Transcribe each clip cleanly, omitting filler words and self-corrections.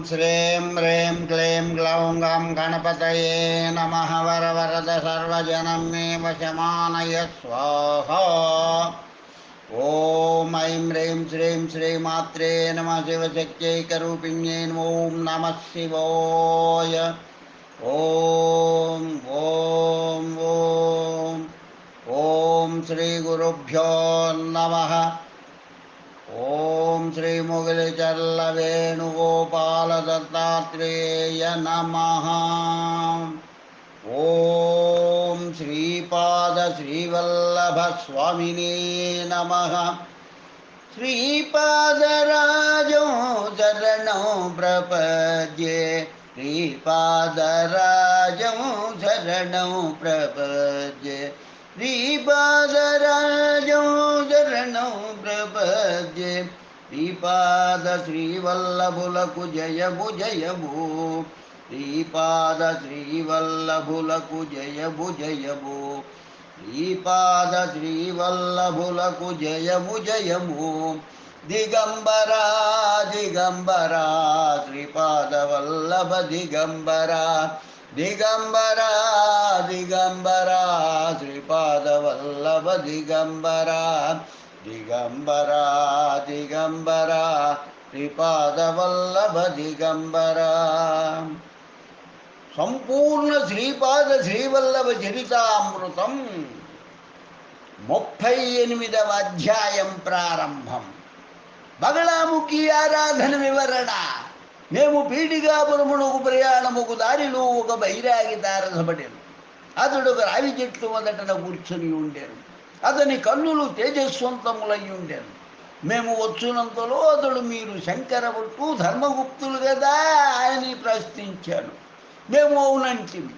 श्रीं ह्रीं क्लीं ग्लौं गं गणपतये नमः। वरवरद सर्वजनं मे वशमानय स्वाहा। ॐ ऐं ह्रीं श्रीं श्रीमात्रे नमः। शिवशक्त्यैकरूपिण्यै ॐ नमः शिवाय। ॐ ॐ ॐ ॐ श्रीगुरुभ्यो नमः। ओम श्री मुगलचल्ल वेणुगोपाल दत्तात्रेय नमः। ओम श्रीपाद श्रीवल्लभ स्वामिने नमः। श्रीपादराजो शरणो प्रपद्ये। श्रीपादराजो शरणो प्रपद्ये। श्रीपादराजो शरणो प्रपद्ये। श्रीपाद श्रीवल्लभुలకు జయము జయము। శ్రీపాద శ్రీవల్లభులకు జయము జయము। శ్రీపాద శ్రీవల్లభులకు జయము జయము। దిగంబరా దిగంబరా శ్రీపాద వల్లభ దిగంబరా। దిగంబరా దిగంబరా శ్రీపాద వల్లభ దిగంబరా। దిగంబరా దిగంబరా శ్రీపాద వల్లభ దిగంబరా। సంపూర్ణ శ్రీపాద శ్రీవల్లభ చరితామృతం 38వ అధ్యాయం ప్రారంభం। బగళాముఖి ఆరాధన వివరణ। మేము పీఠికాపురమునకు ప్రయాణముకు దారిలో ఒక బైరాగి తారసపడెను। అతడు ఒక రావి చెట్టు మొదటన కూర్చొని ఉండెను। అతని కన్నులు తేజస్వంతములై ఉండెను। మేము వచ్చునంతలో అతడు మీరు శంకరభట్టు ధర్మగుప్తులు కదా అని ప్రశ్నించాడు। మేము అవునంటిమి।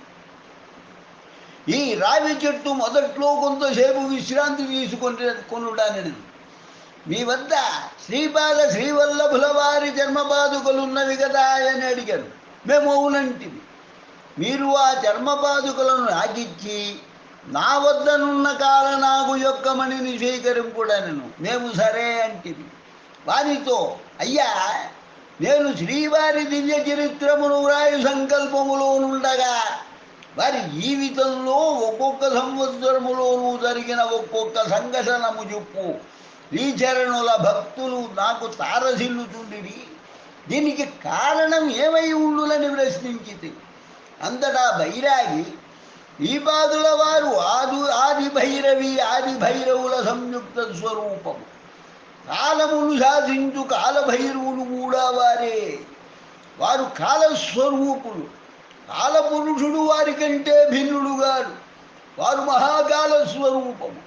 ఈ రావి చెట్టు మొదట్లో కొంతసేపు విశ్రాంతి తీసుకొనుడానని మీ వద్ద శ్రీపాద శ్రీవల్లభుల వారి చర్మపాదుకలున్నవి కదా అని అడిగారు। మేము అవునంటిమి। మీరు ఆ చర్మపాదుకలను నాకిచ్చి నా వద్దనున్న కాలనాగు యొక్క మణిని స్వీకరింపుడనను। మేము సరే అంటిమి। వారితో అయ్యా, నేను శ్రీవారి దివ్య చరిత్రమును వ్రాయు సంకల్పములో నుండగా వారి జీవితంలో ఒక్కొక్క సంవత్సరములోనూ జరిగిన ఒక్కొక్క సంఘటనము చెప్పు। శ్రీచరణుల భక్తులు నాకు తారసిల్లుచుండిరి, దీనికి కారణం ఏమై ఉండులని ప్రశ్నించితి। అంతటా బైరాగి శ్రీపాదుల వారు ఆది భైరవి ఆది భైరవుల సంయుక్త స్వరూపము, కాలమును శాసించు కాలభైరవులు కూడా వారే। వారు కాలస్వరూపులు। కాలపురుషుడు వారి కంటే భిన్నుడు గాడు। వారు మహాకాల స్వరూపము।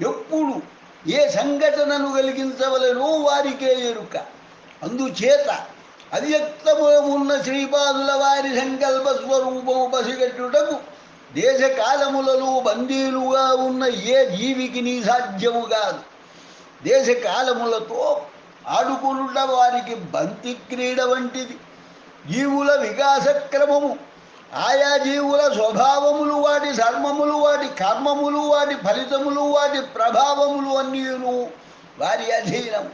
ఎప్పుడు ఏ సంఘటనను కలిగించవలనో వారికే ఎరుక। అందుచేత అవ్యక్తమున్న శ్రీపాదుల వారి సంకల్ప స్వరూపము పసిగట్టుటకు దేశకాలములలో బందీలుగా ఉన్న ఏ జీవికి నీ సాధ్యము కాదు। దేశకాలములతో ఆడుకునుట వారికి బంతి క్రీడ వంటిది। జీవుల వికాస క్రమము, ఆయా జీవుల స్వభావములు, వాటి ధర్మములు, వాటి కర్మములు, వాటి ఫలితములు, వాటి ప్రభావములు అన్నీను వారి అధీనము।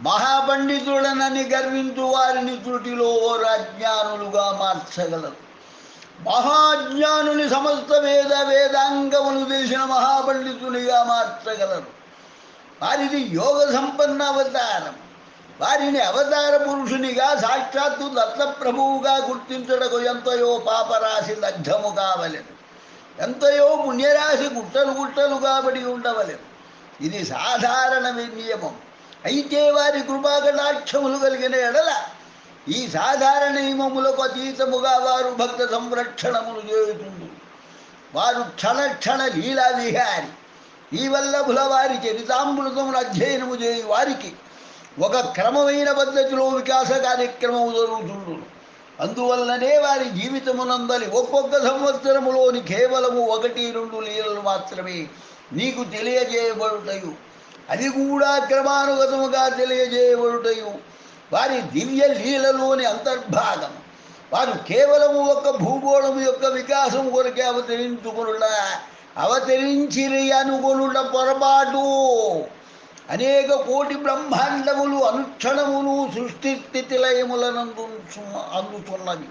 మహాపండితుడనని గర్వించు వారిని త్రుటిలో అజ్ఞానులుగా మార్చగలరు। మహాజ్ఞానుని సమస్త వేదాంగములు తెలిసిన మహాపండితునిగా మార్చగలరు। వారిది యోగ సంపన్న అవతారం। వారిని అవతార పురుషునిగా సాక్షాత్తు దత్తప్రభువుగా గుర్తించుటకు ఎంతయో పాపరాశి దగ్ధము కావలెను, ఎంతయో పుణ్యరాశి గుట్టలు గుట్టలు కాబడి ఉండవలెను। ఇది సాధారణ నియమం। అయితే వారి కృపాకటాక్షములు కలిగిన ఎడల ఈ సాధారణ నియమములకు అతీతముగా వారు భక్త సంరక్షణములు చేయుతుండు। వారు క్షణ క్షణ లీలా విహారి। ఈ వల్లభుల వారి చరితామృతమును అధ్యయనము చేయు వారికి ఒక క్రమమైన పద్ధతిలో వికాస కార్యక్రమము జరుగుతుండు। అందువల్లనే వారి జీవితమునందలి ఒక్కొక్క సంవత్సరములోని కేవలము 1-2 లీలలు మాత్రమే నీకు తెలియజేయబడుటయు, అది కూడా క్రమానుగతముగా తెలియజేయబడుటయు వారి దివ్య లీలలోని అంతర్భాగం। వారు కేవలము ఒక భూగోళము యొక్క వికాసం కొరకే అవతరించిరి అనుకొనుట పొరపాటు। అనేక కోటి బ్రహ్మాండములు అనుక్షణమును సృష్టి స్థితి లయములనందు అందుతున్నది.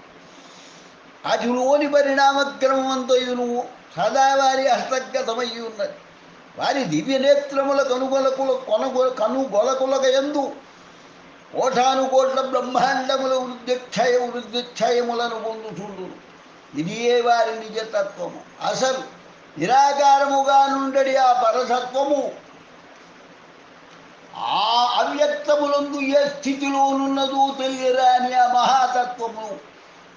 అటులోని పరిణామక్రమమంతో ఇదును సదా వారి హస్తగతమై ఉన్నది. వారి దివ్యనేత్రముల కనుగొలకులక యందు కోటాను కోట్ల బ్రహ్మాండముల వృద్ధిక్షయములను పొందుచుండును. ఇదియే వారి నిజతత్వము. అసలు నిరాకారముగా నుండడి ఆ పరసత్వము ఆ అవ్యక్తములందు ఏ స్థితిలోనున్నదో తెలియరాని ఆ మహాతత్వము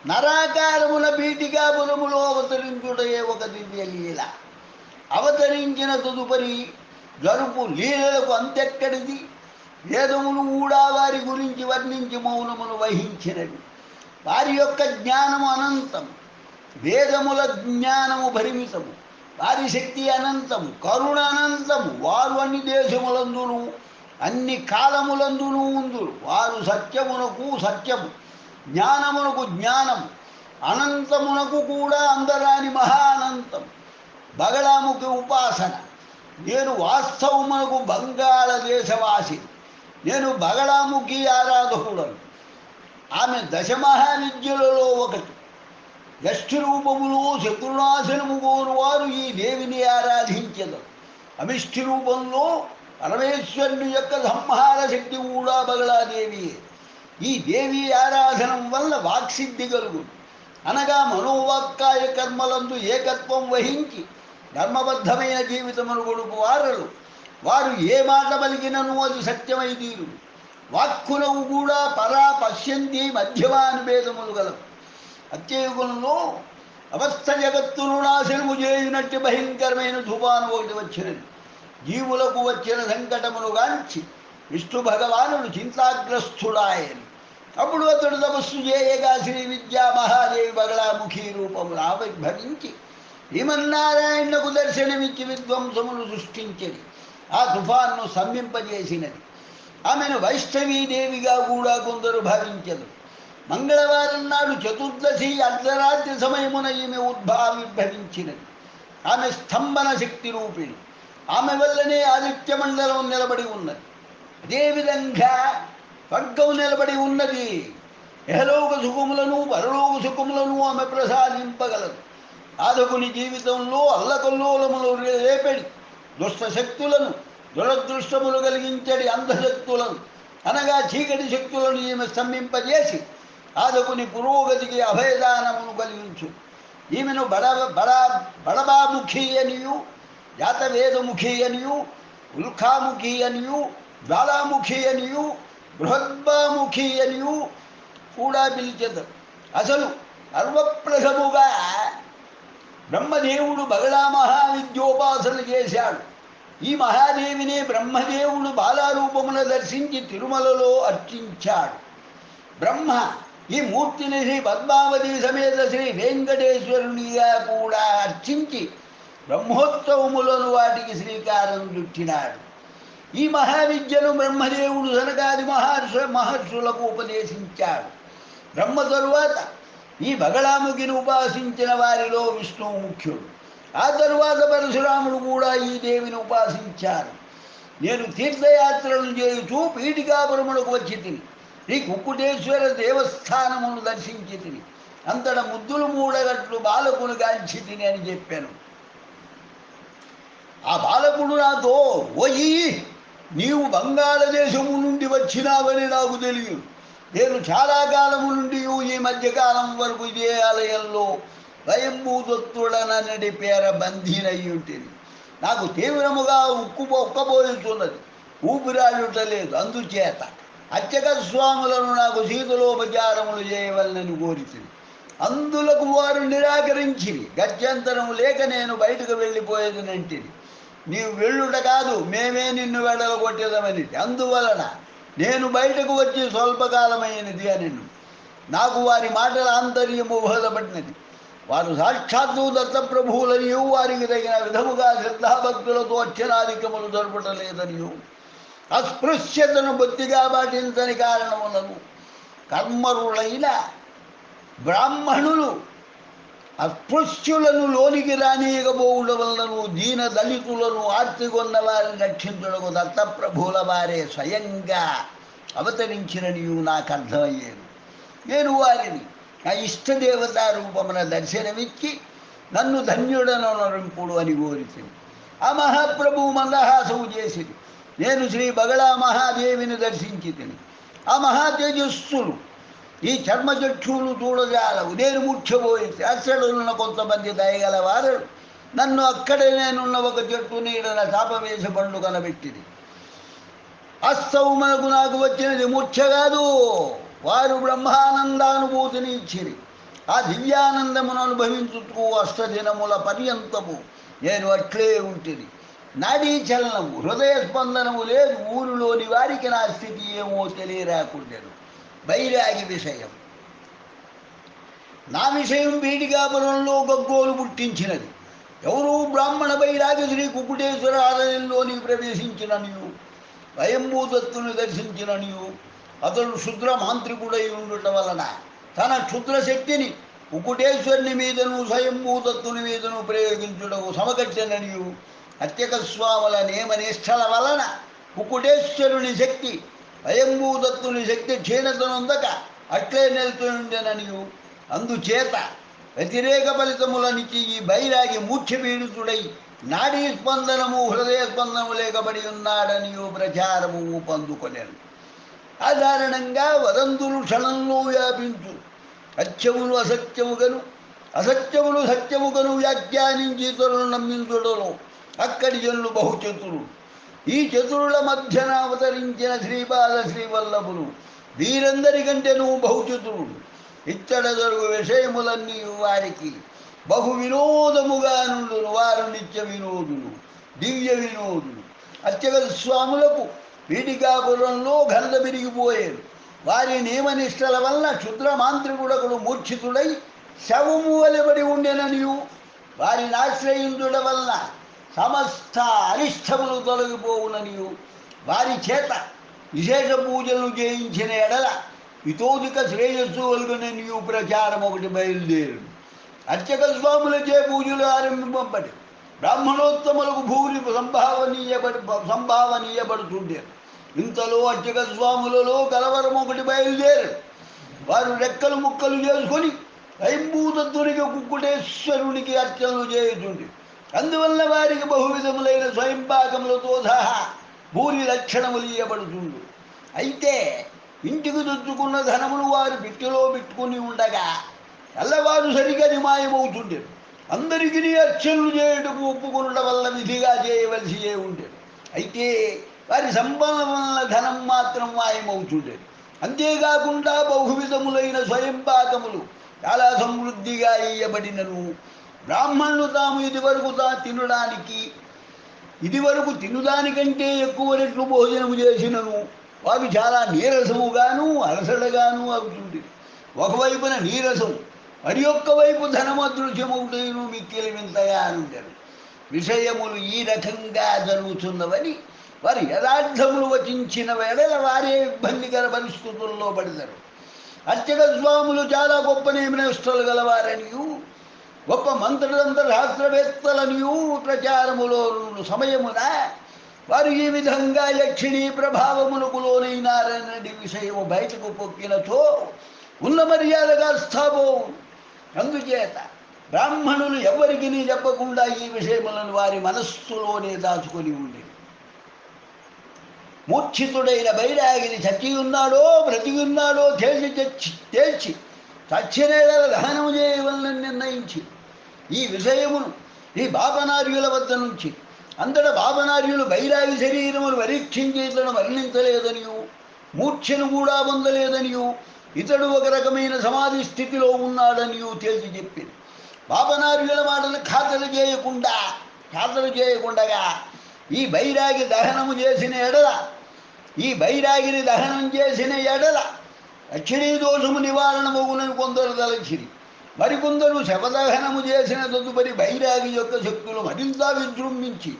నరాకారముల బీటిగా బులములో అవతరించుటయే ఒక దివ్య లీల. అవతరించిన తదుపరి జరుపు లీలలకు అంతెక్కడిది? వేదములు కూడా వారి గురించి వర్ణించి మౌనమును వహించినవి. వారి యొక్క జ్ఞానము అనంతము, వేదముల జ్ఞానము పరిమితము, వారి శక్తి అనంతము, కరుణ అనంతము. వారు అన్ని దేశములందును అన్ని కాలములందునూ ఉందురు. వారు సత్యమునకు సత్యము, జ్ఞానమునకు జ్ఞానము, అనంతమునకు కూడా అందరాని మహా అనంతం. బగళాముఖి ఉపాసన. నేను వాస్తవమునకు బంగాళదేశవాసి. నేను బగళాముఖి ఆరాధకుడను. ఆమె దశమహావిద్యలలో ఒకటి. యష్టి రూపములో శత్రునాశనము కోరు వారు ఈ దేవిని ఆరాధించదు. అమిష్టి రూపంలో పరమేశ్వరుని యొక్క సంహార శక్తి కూడా బగళాదేవియే. ఈ దేవి ఆరాధనం వల్ల వాక్సిద్ధి కలుగును. అనగా మనోవాక్కాయ కర్మలందు ఏకత్వం వహించి ధర్మబద్ధమైన జీవితమును గడుపు వారు ఏ మాట పలికినను అది సత్యమై తీరు. వాక్కునవు కూడా పరా పశ్యంతి మధ్యమాను భేదములు గలవు. అత్యయుగంలో అవస్థ జగత్తును నాశనము చేయునట్టు భయంకరమైన తుఫాను ఒకటి వచ్చినది. జీవులకు వచ్చిన సంకటమును గాంచి విష్ణు భగవానుడు చింతాగ్రస్తుడాయను. అప్పుడు అతడు తపస్సు చేయగా శ్రీ విద్యా మహాదేవి బగళాముఖి రూపములు ఆవిర్భవించి శ్రీమన్నారాయణకు దర్శనమిచ్చి విధ్వంసమును సృష్టించని ఆ తుఫాన్ను స్తంభింపజేసినది. ఆమెను వైష్ణవీదేవిగా కూడా కొందరు భావించదు. మంగళవారం నాడు చతుర్దశి అర్ధరాత్రి సమయమున ఈమె ఆవిర్భవించినది. ఆమె స్తంభన శక్తి రూపిణి. ఆమె వల్లనే ఆదిత్య మండలం నిలబడి ఉన్నది. అదేవిధంగా స్వర్గం నిలబడి ఉన్నది. యహలోక సుఖములను పరలోక సుఖములను ఆమె ప్రసాదింపగలదు. సాధకుని జీవితంలో అల్లకల్లోలములు రేపడి దుష్టశక్తులను, దురదృష్టములు కలిగించడి అంధశక్తులను, అనగా చీకటి శక్తులను ఈమె స్తంభింపజేసి సాధకుని పురోగతికి అభయదానమును కలిగించు. ఈమెను బడబాముఖి అనియు, జాతవేదముఖి అనియు, ఉల్కాముఖి అనియు, జ్వాలాముఖి అనియు, బృహద్బాముఖి అనియు కూడా పిలిచెదరు. అసలు సర్వప్రథముగా బ్రహ్మదేవుడు బగళా మహావిద్యోపాసన చేశాడు. ఈ మహాదేవినే బ్రహ్మదేవుడు బాలారూపమున దర్శించి తిరుమలలో అర్చించాడు. బ్రహ్మ ఈ మూర్తిని శ్రీ పద్మావతి సమేత శ్రీ వెంకటేశ్వరునిగా కూడా అర్చించి బ్రహ్మోత్సవములను వాటికి శ్రీకారం చుట్టినాడు. ఈ మహావిద్యను బ్రహ్మదేవుడు సనకాది మహర్షులకు ఉపదేశించాడు. బ్రహ్మ తరువాత ఈ బగళాముఖిని ఉపాసించిన వారిలో విష్ణువు ముఖ్యుడు. ఆ తరువాత పరశురాముడు కూడా ఈ దేవిని ఉపాసించారు. నేను తీర్థయాత్రలను చేయుచూ పీఠికాపురములకు వచ్చి తిని శ్రీ కుక్కుటేశ్వర దేవస్థానమును దర్శించి తిని అంతట ముద్దులు మూడగట్లు బాలకును గాంచి తిని అని చెప్పాను. ఆ బాలకుడు నాతో, ఓయి నీవు బంగాళదేశము నుండి వచ్చినావని నాకు తెలియదు. నేను చాలా కాలము నుండి ఈ మధ్యకాలం వరకు ఇదే ఆలయంలో స్వయంభూతత్తుడనడి పేర బంధీనయ్యి ఉంటుంది. నాకు తీవ్రముగా ఉక్కబోయుతున్నది, ఊపిరాడుటలేదు. అందుచేత అర్చక స్వాములను నాకు శీతలోపచారములు చేయవలనని కోరిచింది. అందులకు వారు నిరాకరించి గత్యంతరము లేక నేను బయటకు వెళ్ళిపోయేదనంటిది. నీవు వెళ్ళుట కాదు, మేమే నిన్ను వెడలగొట్టేదమని. అందువలన నేను బయటకు వచ్చి స్వల్పకాలమైనది అని నాకు వారి మాటల ఆంతర్యము బోధపడినది. వారు సాక్షాత్తు దత్తప్రభువులనియు వారికి తగిన విధముగా శ్రద్ధాభక్తులతో అక్షరాధికములు జరుపటలేదనియు అస్పృశ్యతను బొత్తిగా పాటించని కారణములను కర్మరులైన బ్రాహ్మణులు అస్పృశ్యులను లోనికి రానీయకపోవడం వలన దీన దళితులను ఆర్తిగొన్న వారిని రక్షించడము దత్తప్రభువుల వారే స్వయంగా అవతరించిననియు నాకు అర్థమయ్యేది. నేను వారిని నా ఇష్టదేవతా రూపమున దర్శనమిచ్చి నన్ను ధన్యుడనరింపుడు అని కోరిచింది. ఆ మహాప్రభువు మందహాసము చేసింది. నేను శ్రీ బగళా మహాదేవిని దర్శించి తిని ఆ మహాతేజస్సులు ఈ చర్మచక్షువులు చూడజాలవు. నేను ముఖ్యపోయింది. అక్కడున్న కొంతమంది దయగలవారు నన్ను అక్కడే నేనున్న ఒక చెట్టు నీడన చాపవేసి పండు కనబెట్టింది. అస్తవు మనకు నాకు వచ్చినది ముఖ్య కాదు, వారు బ్రహ్మానందానుభూతిని ఇచ్చిరి. ఆ దివ్యానందమును అనుభవించుటకు అష్టదినముల పర్యంతము నేను అట్లే ఉంటుంది. నాడీ చలనము హృదయ స్పందనము లేదు. ఊరిలోని వారికి నా స్థితి ఏమో తెలియరాకుండెను. బైరాగి విషయం నా విషయం బీడిగాపురంలో గగ్గోలు పుట్టించినది. ఎవరు బ్రాహ్మణ బైరాగి శ్రీ కుకుటేశ్వర ఆలయంలోని ప్రవేశించిననియు స్వయంభూదత్తుని దర్శించిననియు అతడు క్షుద్ర మాంత్రికుడై ఉండటం వలన తన క్షుద్ర శక్తిని కుకుటేశ్వరుని మీదను స్వయంభూదత్తుని మీదను ప్రయోగించుటకు సమకట్టననియు అత్యక స్వాముల నియమనిష్టల వలన కుకుటేశ్వరుని శక్తి స్వయంభూదత్తుని శక్తి క్షీణతనొందక అట్లే నిలుతుండెననియు అందుచేత వ్యతిరేక ఫలితములనిచ్చి ఈ బైరాగి మూర్ఛపీడితుడై నాడీ స్పందనము హృదయ స్పందనము లేకబడి ఉన్నాడనియు ప్రచారము పొందుకొనేను. సాధారణంగా వదంతులు క్షణంలో వ్యాపించు. సత్యములు అసత్యముగను అసత్యములు సత్యముగను వ్యాఖ్యానించి ఇతరులను నమ్మించుటలో అక్కడి జనులు బహుచతురులు. ఈ చతురుల మధ్యన అవతరించిన శ్రీపాద శ్రీవల్లభులు వీరందరికంటేనూ బహుచతురులు. ఇచ్చట జరుగు విషయములన్నీ వారికి బహు వినోదముగా నుండును. వారు నిత్య వినోదులు, దివ్య వినోదులు. అర్చక స్వాములకు పీఠికాపురంలో ఘనత పెరిగిపోయారు. వారి నియమనిష్టల వలన క్షుద్ర మాంత్రికుడకుడు మూర్ఛితుడై శవము వలెబడి ఉండెననియు వారిని ఆశ్రయించుట వలన సమస్త అరిష్టములు తొలగిపోవుననియు వారి చేత విశేష పూజలు చేయించిన ఎడల ఇతోధిక శ్రేయస్సు కలుగుననియు ప్రచారం ఒకటి బయలుదేరు. అర్చక స్వాములచే పూజలు ఆరంభింపబడి బ్రాహ్మణోత్తములకు భూరి సంభావనీయబడుతుంటారు. ఇంతలో అర్చక స్వాములలో కలవరం ఒకటి బయలుదేరు. వారు రెక్కలు ముక్కలు చేసుకొని స్వయంభూతత్తునికి కుక్కుటేశ్వరునికి అర్చనలు చేయుతుండే. అందువల్ల వారికి బహువిధములైన స్వయంపాకములతో సహా భూరి లక్షణములు ఇయ్యబడుతుండు. అయితే ఇంటికి తెచ్చుకున్న ధనములు వారు పెట్టెలో పెట్టుకుని ఉండగా తెల్లవారు సరిగా మాయమవుతుండేది. అందరికీ అర్చనలు చేయటకు ఒప్పుకునడం వల్ల విధిగా చేయవలసి ఉండేది. అయితే వారి సంపాదన వల్ల ధనం మాత్రం మాయమవుతుండేది. అంతేకాకుండా బహువిధములైన స్వయంపాకములు చాలా సమృద్ధిగా ఇయ్యబడినను బ్రాహ్మణులు తాము ఇదివరకు తినుదానికంటే ఎక్కువ రెట్లు భోజనము చేసినను వారు చాలా నీరసముగాను అలసడగాను అవుతుంది. ఒకవైపున నీరసం, మరి ఒక్క వైపు ధనమదృశ్యమవుటను మిక్కిలి వింతగా ఉంటారు. విషయములు ఈ రకంగా జరుగుతున్నవని వారి యథార్థములు వచించిన వేళ వారే ఇబ్బందికర పరిస్థితుల్లో పడతారు. అర్చక స్వాములు చాలా గొప్ప నియమనిష్టలు గలవారనియు గొప్ప మంత్రతంత్ర శాస్త్రవేత్తలనియు ప్రచారములో సమయమున వారు ఈ విధంగా యక్షిణీ ప్రభావమునకు లోనైనారన్నది విషయము బయటకు పొక్కినచో ఉన్న మర్యాదగా స్థాపో. అందుచేత బ్రాహ్మణులు ఎవరికి చెప్పకుండా ఈ విషయములను వారి మనస్సులోనే దాచుకొని ఉండి మూర్ఛితుడైన బైరాగిని చచ్చి ఉన్నాడో బ్రతి ఉన్నాడో తేల్చి చచ్చినేల దహనము చేయవలనని నిర్ణయించి ఈ విషయమును ఈ బాపనార్యుల వద్ద నుంచి అంతటా బాపనార్యులు బైరాగి శరీరమును పరీక్షించి ఇతను వర్ణించలేదనియు మూర్ఛను కూడా పొందలేదనియు ఇతడు ఒక రకమైన సమాధి స్థితిలో ఉన్నాడనియు తేల్చి చెప్పింది. బాపనార్యుల మాటలు ఖాతరు చేయకుండగా ఈ బైరాగి దహనం చేసిన ఎడల లక్ష్మీ దోషము నివారణమగునని కొందరు తలచిరి. మరికొందరు శవదహనము చేసిన తదుపరి బైరాగి యొక్క శక్తులు మరింత విజృంభించి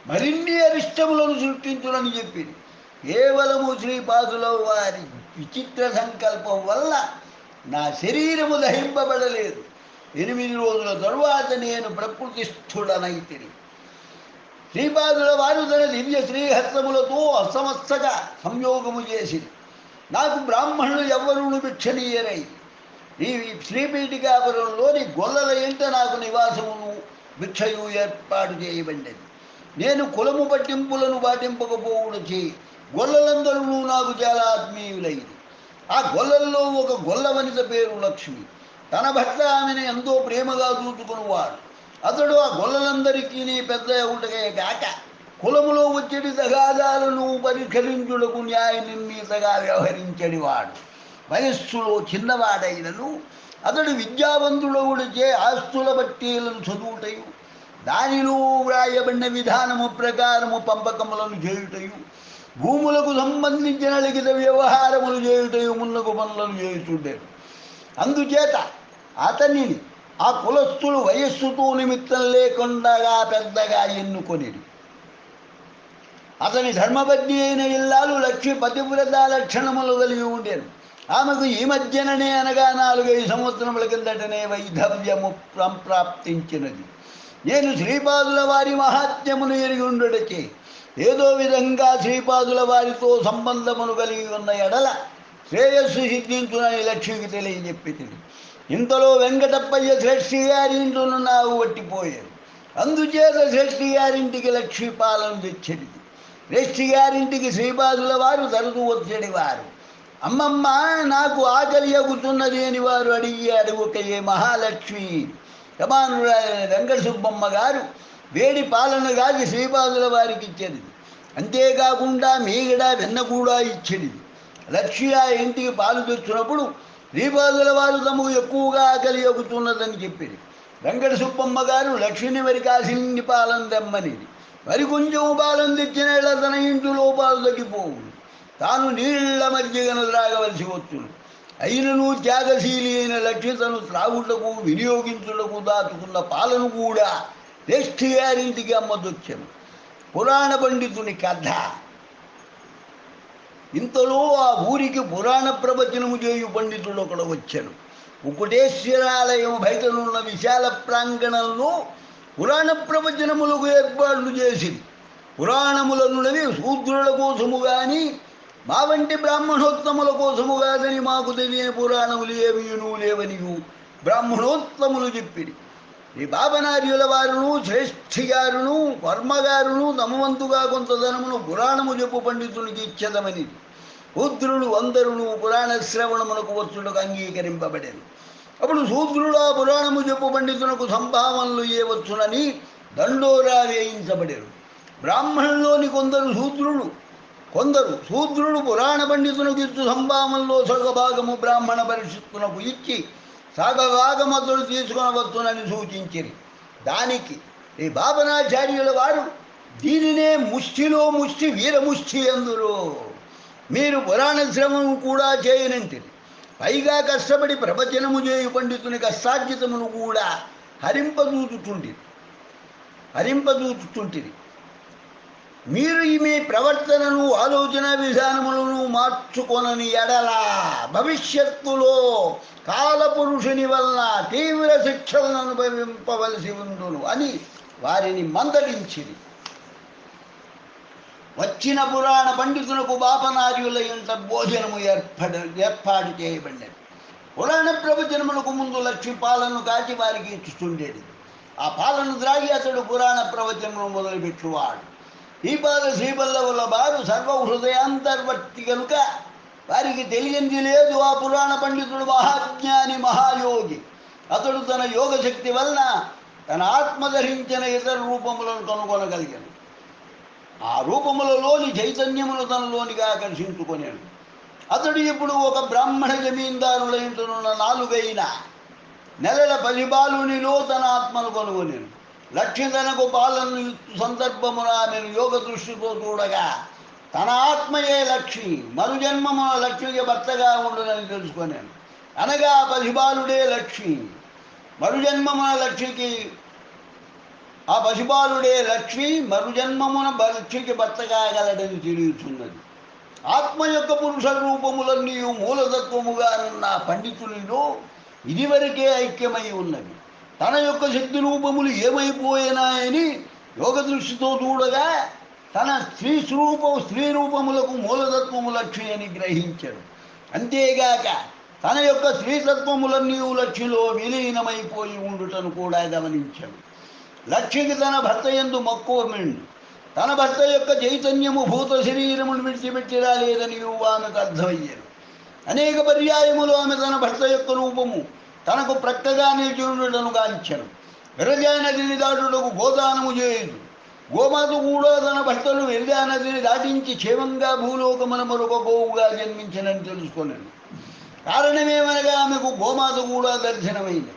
మరిన్ని అరిష్టములను సృష్టించునని చెప్పింది. కేవలము శ్రీపాదుల వారి విచిత్ర సంకల్పం వల్ల నా శరీరము దహింపబడలేదు. 8 రోజుల తరువాత నేను ప్రకృతిస్థుడనైతిని. శ్రీపాదుల వారు తన దివ్య శ్రీహస్తములతో అసమస్తక సంయోగము చేసి నాకు బ్రాహ్మణులు ఎవ్వరూ భిక్షనీయరై ఈ శ్రీపీఠికాపురంలోని గొల్లల ఎంట నాకు నివాసమును భిక్షయు ఏర్పాటు చేయబడినది. నేను కులము పట్టింపులను పాటింపకపోవడచి గొల్లలందరూ నాకు చాలా ఆత్మీయులైంది. ఆ గొల్లల్లో ఒక గొల్ల వనిత పేరు లక్ష్మి. తన భర్త ఆమెను ఎంతో ప్రేమగా చూసుకునేవాడు. అతడు ఆ గొల్లలందరికీ పెద్ద ఒకటే కాక కులములో వచ్చేటి తగాదాలను పరిష్కరించుటకు న్యాయ నిర్ణీతగా వ్యవహరించడివాడు. వయస్సులో చిన్నవాడైనను అతడు విద్యావంతుడవుడిచే ఆస్తుల బట్టీలను చదువుటయు దానిలో వ్రాయబడిన విధానము ప్రకారము పంపకములను చేయుటయు భూములకు సంబంధించిన లిఖిత వ్యవహారములు చేయుటయు మున్నగు పనులను చేయుచుండేరు. అందుచేత అతనిని ఆ కులస్థులు వయస్సుతో నిమిత్తం లేకుండా పెద్దగా ఎన్నుకొనిది. అతని ధర్మపత్ని అయిన ఇల్లాలు లక్ష్మి పతివ్రత లక్షణములు కలిగి ఉండేను. ఆమెకు ఈ మధ్యననే అనగా 4-5 సంవత్సరముల కిందటనే వైధవ్యము సంప్రాప్తించినది. నేను శ్రీపాదుల వారి మహాత్మ్యమును ఎరిగి ఉండటచే ఏదో విధంగా శ్రీపాదుల వారితో సంబంధమును కలిగి ఉన్న ఎడల శ్రేయస్సు సిద్ధించునని లక్ష్మికి తెలియజెప్పితిని. ఇంతలో వెంకటప్పయ్య శ్రేష్ఠి గారి ఇంట్లో నాకు పట్టిపోయారు. అందుచేత శ్రేష్ఠి గారింటికి లక్ష్మీ పాలన తెచ్చడి. శ్రేష్ఠి గారింటికి శ్రీపాదుల వారు తరచూ వచ్చేవారు. అమ్మమ్మ నాకు ఆకలి అగుతున్నది అని వారు అడిగారు. ఒకయే మహాలక్ష్మి యమానురాలైన వెంకట సుబ్బమ్మ గారు వేడి పాలన కాగి శ్రీపాదుల వారికి ఇచ్చేది. అంతేకాకుండా మీగడ వెన్న కూడా ఇచ్చేది. లక్ష్మి ఆ ఇంటికి పాలు తెచ్చినప్పుడు శ్రీపాదుల వారు తమకు ఎక్కువగా ఆకలి అగుతున్నదని చెప్పేది. వెంకట సుబ్బమ్మ గారు లక్ష్మిని మరి కాసిన్ని పాలన తెమ్మనిది. మరి కొంచెం పాలన తెచ్చిన తన ఇంటిలో పాలు తగ్గిపోవు. తాను నీళ్ల మధ్యగను త్రాగవలసి వచ్చును. అయినను త్యాగశీలి అయిన లక్ష్మి తను త్రాగుటకు వినియోగించుటకు దాచుకున్న పాలను కూడా శ్రేష్ఠి గారింటికి అమ్మదొచ్చాను. పురాణ పండితుని కథ. ఇంతలో ఆ ఊరికి పురాణ ప్రవచనము చేయు పండితుడు ఒకడు వచ్చాను. వెంకటేశ్వరాలయం బయటనున్న విశాల ప్రాంగణంలో పురాణ ప్రవచనములకు ఏర్పాట్లు చేసింది. పురాణములనున్నవి శూద్రుల కోసము కానీ మా వంటి బ్రాహ్మణోత్తముల కోసము కాదని మాకు తెలియని పురాణములు ఏమీనూ లేవనియు బ్రాహ్మణోత్తములు చెప్పిరి. ఈ బాబనార్యుల వారును శ్రేష్ఠి గారును వర్మగారును తమవంతుగా కొంత ధనమును పురాణము చెప్పు పండితునికి ఇచ్చేదమని శూద్రులు అందరూ పురాణ శ్రవణమునకు వచ్చుటకు అంగీకరింపబడేది. అప్పుడు శూద్రుడు ఆ పురాణము చెప్పు పండితునకు సంభావనలు ఇవ్వవచ్చునని దండోరా వేయించబడారు. బ్రాహ్మణుల్లోని కొందరు శూద్రుడు పురాణ పండితునకు ఇచ్చు సంభావనలో సగభాగము బ్రాహ్మణ పరిషత్తునకు ఇచ్చి సగభాగమతుడు తీసుకొనవచ్చునని సూచించిరి. దానికి ఈ బాబనాచార్యుల వారు దీనినే ముష్టిలో ముష్టి వీరముష్టి అందురు. మీరు పురాణ శ్రమము కూడా చేయనంటిది. పైగా కష్టపడి ప్రవచనము చేయు పండితుని కష్టార్జితమును కూడా హరింపదూచుతుంటిది. మీరు మీ ప్రవర్తనను ఆలోచన విధానములను మార్చుకొనని ఎడల భవిష్యత్తులో కాలపురుషుని వలన తీవ్ర శిక్షలను అనుభవింపవలసి ఉండును అని వారిని మందలించిరి. వచ్చిన పురాణ పండితులకు బాపనార్యుల ఇంట భోజనము ఏర్పాటు చేయబడినది. పురాణ ప్రవచనములకు ముందు లక్ష్మి పాలను కాచి వారికి ఇస్తుండేది. ఆ పాలను ద్రాగి అతడు పురాణ ప్రవచనము మొదలుపెట్టువాడు. శ్రీపల్లవుల వారు సర్వహృదయాంతర్వర్తి కనుక వారికి తెలియంది లేదు. ఆ పురాణ పండితుడు మహాజ్ఞాని మహాయోగి. అతడు తన యోగశక్తి వలన తన ఆత్మ ధరించిన ఇతర రూపములను కనుగొనగలిగాను. ఆ రూపములలోని చైతన్యమును తనలోనిగా ఆకర్షించుకొనేను. అతడు ఇప్పుడు ఒక బ్రాహ్మణ జమీందారుల ఇంటున్న 4 నెలల పసిబాలునిలో తన ఆత్మను కనుగొనేను. లక్ష్మి తనకు పాలన సందర్భమున ఆమెను యోగ దృష్టితో చూడగా తన ఆత్మయే లక్ష్మి మరుజన్మమున లక్ష్మికి భర్తగా ఉండునని తెలుసుకొనేను. అనగా పసిబాలుడే లక్ష్మి మరుజన్మమున లక్ష్మికి ఆ పసిబాలుడే లక్ష్మి మరుజన్మమున లక్ష్మికి భర్తగా గలడని తెలియచున్నది. ఆత్మ యొక్క పురుష రూపములన్నీ మూలతత్వముగా ఉన్న పండితునిలో ఇదివరకే ఐక్యమై ఉన్నవి. తన యొక్క శక్తి రూపములు ఏమైపోయినాయని యోగ దృష్టితో చూడగా తన స్త్రీ రూపములకు మూలతత్వము లక్ష్మి అని గ్రహించాడు. అంతేగాక తన యొక్క స్త్రీతత్వములన్నీ లక్ష్మిలో విలీనమైపోయి ఉండుటను కూడా గమనించాడు. లక్ష్మికి తన భర్త యందు మక్కువ మెండు. తన భర్త యొక్క చైతన్యము భూత శరీరమును విడిచిపెట్టి రాలేదని ఆమెకు అర్థమయ్యాడు. అనేక పర్యాయములు ఆమె తన భర్త యొక్క రూపము తనకు ప్రక్కగా నిలిచి ఉండటను గాంచెను. విరజా నదిని దాటుటకు గోదానము చేయదు. గోమాత కూడా తన భర్తలు విరజా నదిని దాటించి క్షేమంగా భూలోకమున మరొక గోవుగా జన్మించనని తెలుసుకోలేదు. కారణమేమనగా ఆమెకు గోమాత కూడా దర్శనమైంది.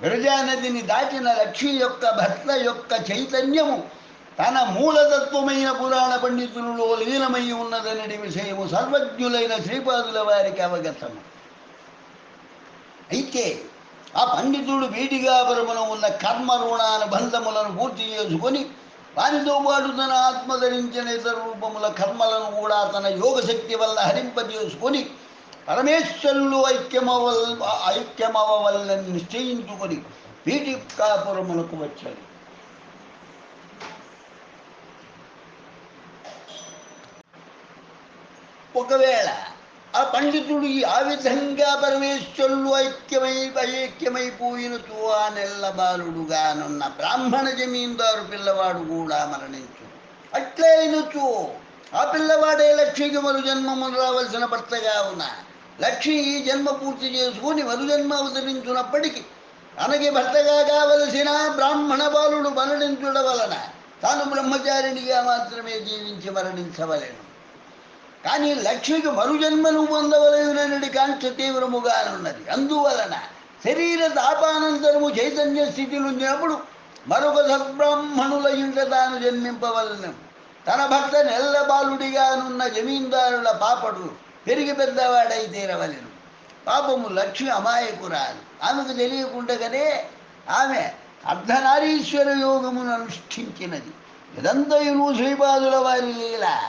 విరజా నదిని దాటిన లక్ష్మి యొక్క భర్త యొక్క చైతన్యము తన మూలతత్వమైన పురాణ పండితులలో లీనమై ఉన్నదనే విషయము సర్వజ్ఞులైన శ్రీపాదుల వారికి అవగతము. అయితే ఆ పండితుడు వీటిగాపురమున ఉన్న కర్మ రుణానుబంధములను పూర్తి చేసుకొని వారితో పాటు తన ఆత్మ ధరించిన ఇతర రూపముల కర్మలను కూడా తన యోగశక్తి వల్ల హరింపజేసుకొని పరమేశ్వరులు ఐక్యమవల్లని నిశ్చయించుకొని వీటికాపురములకు వచ్చాడు. ఒకవేళ ఆ పండితుడు ఆ విధంగా పరమేశ్వరులు ఐక్యమైపోయినతో ఆ నెల్ల బాలుడుగానున్న బ్రాహ్మణ జమీందారు పిల్లవాడు కూడా మరణించు. అట్లే అయినచో ఆ పిల్లవాడే లక్ష్మికి మరు జన్మమును రావలసిన భర్తగా ఉన్న లక్ష్మి ఈ జన్మ పూర్తి చేసుకుని మరుజన్మ అవతరించున్నప్పటికీ తనకి భర్తగా కావలసిన బ్రాహ్మణ బాలుడు మరణించుట వలన తాను బ్రహ్మచారిణిగా మాత్రమే జీవించి మరణించవలెను. కానీ లక్ష్మికి మరుజన్మను పొందవలెనని కాంక్ష తీవ్రముగానున్నది. అందువలన శరీర తాపానంతరము చైతన్య స్థితిలుంచినప్పుడు మరొక సద్బ్రాహ్మణుల ఇంట తాను జన్మింపవలను. తన భర్త నెల్ల బాలుడిగానున్న జమీందారుల పాపడు పెరిగి పెద్దవాడై తీరవలెను. పాపము లక్ష్మి అమాయకురాలు. ఆమెకు తెలియకుండగానే ఆమె అర్ధనారీశ్వర యోగమును అనుష్ఠించినది. ఇదంతయును శ్రీపాదుల వారి లీల.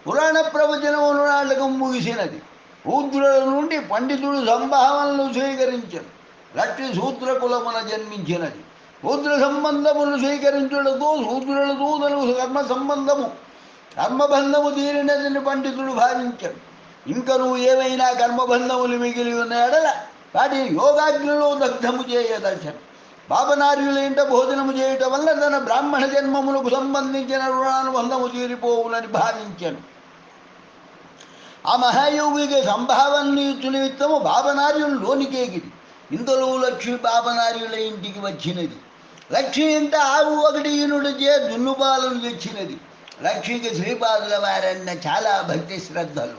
పురాణ ప్రవచనములు నాటకం ముగిసినది. శూద్రుల నుండి పండితుడు సంభావనలు స్వీకరించను. లక్ష్మి శూద్ర కులమున జన్మించినది. శూద్ర సంబంధములు స్వీకరించుటతో శూద్రులతో తనకు కర్మబంధము తీరినదని పండితుడు భావించడు. ఇంక నువ్వు ఏమైనా కర్మబంధములు మిగిలి ఉన్న ఎడల వాటిని యోగాగ్నిలో దగ్ధము చేయదర్శను. పాపనార్యుల ఇంట భోజనము చేయటం వల్ల తన బ్రాహ్మణ జన్మములకు సంబంధించిన రుణానుబంధము తీరిపోవులని భావించాను. ఆ మహాయోగికి సంభావనీయు నిమిత్తము బాబనార్యులు లోనికేగిరి. ఇంతలో లక్ష్మి బాబనార్యుల ఇంటికి వచ్చినది. లక్ష్మి ఇంట ఆవు ఒకటి ఈనుడు దున్నుపాలను తెచ్చినది. లక్ష్మికి శ్రీపాదుల వారన్న చాలా భక్తి శ్రద్ధలు.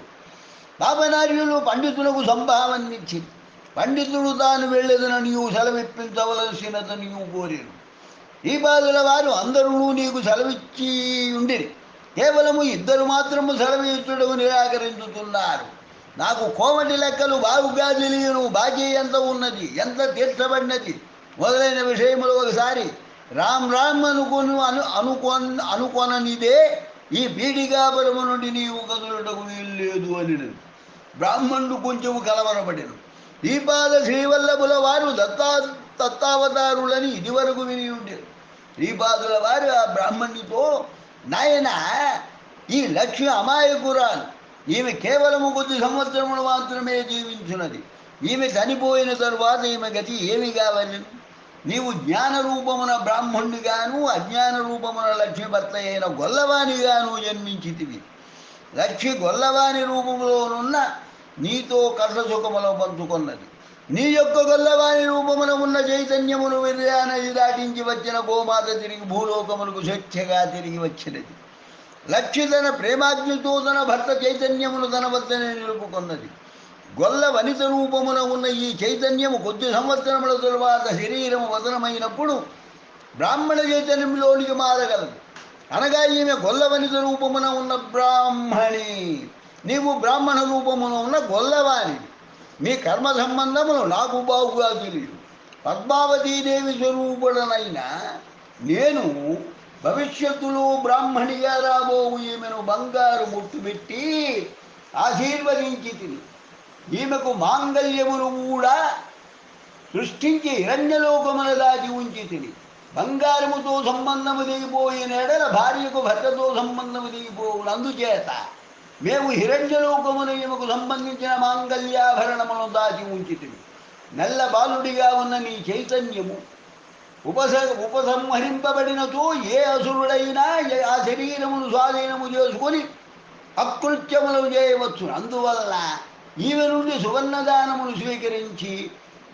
బాబనార్యులు పండితులకు సంభావనిచ్చింది. పండితుడు తాను వెళ్ళేదన నీవు సెలవిప్పించవలసినత నీవు కోరేను. శ్రీపాదుల వారు అందరూ నీకు సెలవిచ్చి ఉండిరి. కేవలము ఇద్దరు మాత్రము సెలవిచ్చుటకు నిరాకరించుతున్నారు. నాకు కోమటి లెక్కలు బాగుగా తెలియను. బాకీ ఎంత ఉన్నది, ఎంత తీర్చబడినది మొదలైన విషయములు ఒకసారి రామ్ అనుకొననిదే ఈ పీడికాపురము నుండి నీవు కదులుటకు వీల్లేదు అని బ్రాహ్మణుడు కొంచెము కలవరపడెను. శ్రీపాద శ్రీవల్లభుల వారు దత్తావతారులని ఇదివరకు విని ఉండేది. శ్రీపాదుల వారు ఆ బ్రాహ్మణునితో, నాయన, ఈ లక్ష్మి అమాయకురాలు. ఈమె కేవలము కొద్ది సంవత్సరములు మాత్రమే జీవించున్నది. ఈమె చనిపోయిన తరువాత ఈమె గతి ఏమి కావాలి? నీవు జ్ఞాన రూపమున బ్రాహ్మణునిగాను అజ్ఞాన రూపమున లక్ష్మి భర్త అయిన గొల్లవానిగాను జన్మించితివి. లక్ష్మి గొల్లవాని రూపములోనున్న నీతో కష్టసుఖములో పంచుకున్నది. నీ యొక్క గొల్లవాని రూపమున ఉన్న చైతన్యమును విరజానది దాటించి వచ్చిన గోమాత తిరిగి భూలోకములకు స్వేచ్ఛగా తిరిగి వచ్చినది. లక్ష్మి తన ప్రేమాగ్నితో తన భర్త చైతన్యమును తన వద్దనే నిలుపుకున్నది. గొల్ల వనిత రూపమున ఉన్న ఈ చైతన్యము కొద్ది సంవత్సరముల తరువాత శరీరము వదనమైనప్పుడు బ్రాహ్మణ చైతన్యంలోనికి మారగలదు. అనగా ఈమె గొల్ల వనిత రూపమున ఉన్న బ్రాహ్మణి, నీవు బ్రాహ్మణ రూపమున ఉన్న గొల్లవాణి. మీ కర్మ సంబంధములు నాకు బాగుగా తెలియదు. పద్మావతీదేవి స్వరూపుడనైన నేను భవిష్యత్తులో బ్రాహ్మణిగా రాబోవు ఈమెను బంగారు బొట్టు పెట్టి ఆశీర్వదించి తిని ఈమెకు మాంగళ్యమును కూడా సృష్టించి హిరణ్యలోకమున దాచి ఉంచి తిని బంగారముతో సంబంధము దిగిపోయిన ఎడల భార్యకు భర్తతో సంబంధము దిగిపోవును. అందుచేత మేము హిరణ్యలోకమున ఈమెకు సంబంధించిన మాంగళ్యాభరణములను దాచి ఉంచితిమి. నల్ల బాలుడిగా ఉన్న నీ చైతన్యము ఉపసంహరింపబడినతో ఏ అసురుడైనా ఆ శరీరమును స్వాధీనము చేసుకొని అకృత్యములు చేయవచ్చు. అందువల్ల ఈమె నుండి సువర్ణదానమును స్వీకరించి